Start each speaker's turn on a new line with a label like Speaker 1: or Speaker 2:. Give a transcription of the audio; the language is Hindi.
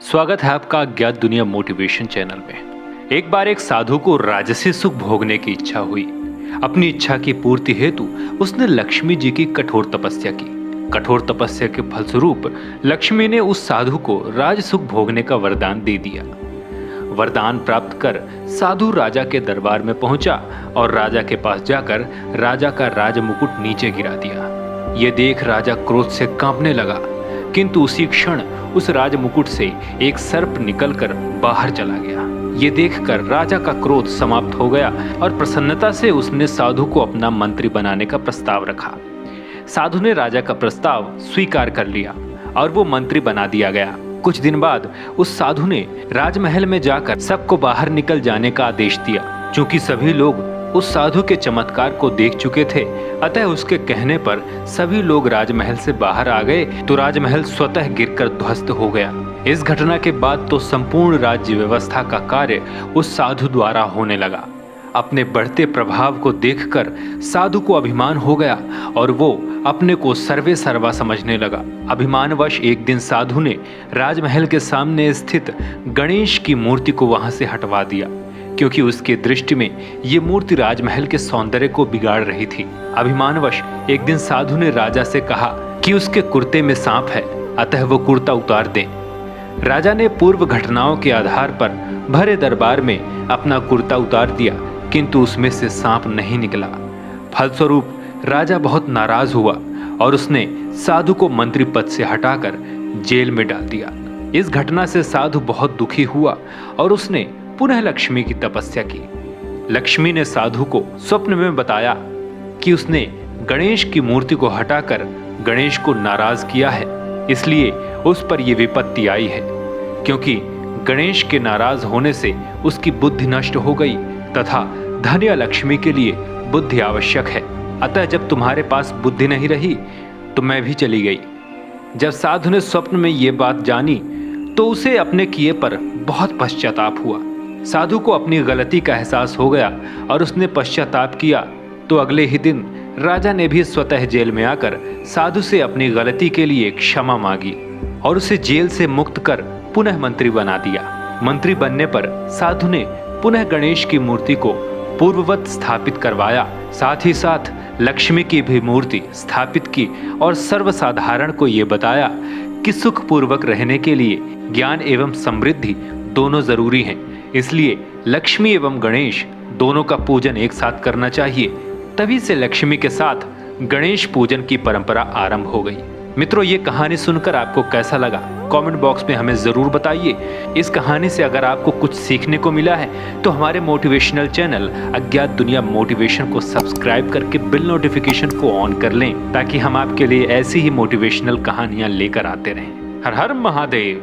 Speaker 1: स्वागत है आपका अज्ञात दुनिया मोटिवेशन चैनल में। एक बार एक साधु को राजसी सुख भोगने की इच्छा हुई। अपनी इच्छा की पूर्ति हेतु उसने लक्ष्मी जी की कठोर तपस्या की। कठोर तपस्या के फलस्वरूप लक्ष्मी ने उस साधु को राज सुख भोगने का वरदान दे दिया। वरदान प्राप्त कर साधु राजा के दरबार में पहुंचा और राजा के पास जाकर राजा का राज मुकुट नीचे गिरा दिया। ये देख राजा क्रोध से कांपने लगा, किंतु उसी क्षण उस राज मुकुट से एक सर्प निकलकर बाहर चला गया। ये देखकर राजा का क्रोध समाप्त हो गया और प्रसन्नता से उसने साधु को अपना मंत्री बनाने का प्रस्ताव रखा। साधु ने राजा का प्रस्ताव स्वीकार कर लिया और वो मंत्री बना दिया गया। कुछ दिन बाद उस साधु ने राजमहल में जाकर सबको बाहर निकल जाने का आदेश दिया। चूंकि सभी लोग उस साधु के चमत्कार को देख चुके थे, अतः उसके कहने पर सभी लोग राजमहल से बाहर आ गए तो राजमहल स्वतः गिरकर ध्वस्त हो गया। इस घटना के बाद तो संपूर्ण राज्य व्यवस्था का कार्य उस साधु द्वारा होने लगा। अपने बढ़ते प्रभाव को देखकर साधु को अभिमान हो गया और वो अपने को सर्वे सर्वा समझने लगा। अभिमानवश एक दिन साधु ने राजमहल के सामने स्थित गणेश की मूर्ति को वहां से हटवा दिया, क्योंकि उसके दृष्टि में ये मूर्ति राजमहल के सौंदर्य को बिगाड़ रही थी। अभिमानवश एक दिन साधु ने राजा से कहा कि उसके कुर्ते में सांप है, अतः वो कुर्ता उतार दें। राजा ने पूर्व घटनाओं के आधार पर भरे दरबार में अपना कुर्ता उतार दिया, किंतु उसमें से सांप नहीं निकला। फलस्वरूप राजा बहुत नाराज हुआ और उसने साधु को मंत्री पद से हटाकर जेल में डाल दिया। इस घटना से साधु बहुत दुखी हुआ और उसने पुनः लक्ष्मी की तपस्या की। लक्ष्मी ने साधु को स्वप्न में बताया कि उसने गणेश की मूर्ति को हटाकर गणेश को नाराज किया है, इसलिए उस पर यह विपत्ति आई है। क्योंकि गणेश के नाराज होने से उसकी बुद्धि नष्ट हो गई तथा धन या लक्ष्मी के लिए बुद्धि आवश्यक है। अतः जब तुम्हारे पास बुद्धि नहीं रही तो मैं भी चली गई। जब साधु ने स्वप्न में ये बात जानी तो उसे अपने किए पर बहुत पश्चाताप हुआ। साधु को अपनी गलती का एहसास हो गया और उसने पश्चाताप किया तो अगले ही दिन राजा ने भी स्वतः जेल में आकर साधु से अपनी गलती के लिए क्षमा मांगी और उसे जेल से मुक्त कर पुनः मंत्री बना दिया। मंत्री बनने पर साधु ने पुनः गणेश की मूर्ति को पूर्ववत स्थापित करवाया, साथ ही साथ लक्ष्मी की भी मूर्ति स्थापित की और सर्वसाधारण को ये बताया कि सुख पूर्वक रहने के लिए ज्ञान एवं समृद्धि दोनों जरूरी हैं। इसलिए लक्ष्मी एवं गणेश दोनों का पूजन एक साथ करना चाहिए। तभी से लक्ष्मी के साथ गणेश पूजन की परंपरा आरंभ हो गई। मित्रों, ये कहानी सुनकर आपको कैसा लगा कमेंट बॉक्स में हमें ज़रूर बताइए। इस कहानी से अगर आपको कुछ सीखने को मिला है तो हमारे मोटिवेशनल चैनल अज्ञात दुनिया मोटिवेशन को सब्सक्राइब करके बिल नोटिफिकेशन को ऑन कर लें, ताकि हम आपके लिए ऐसी ही मोटिवेशनल कहानियाँ लेकर आते रहें। हर हर महादेव।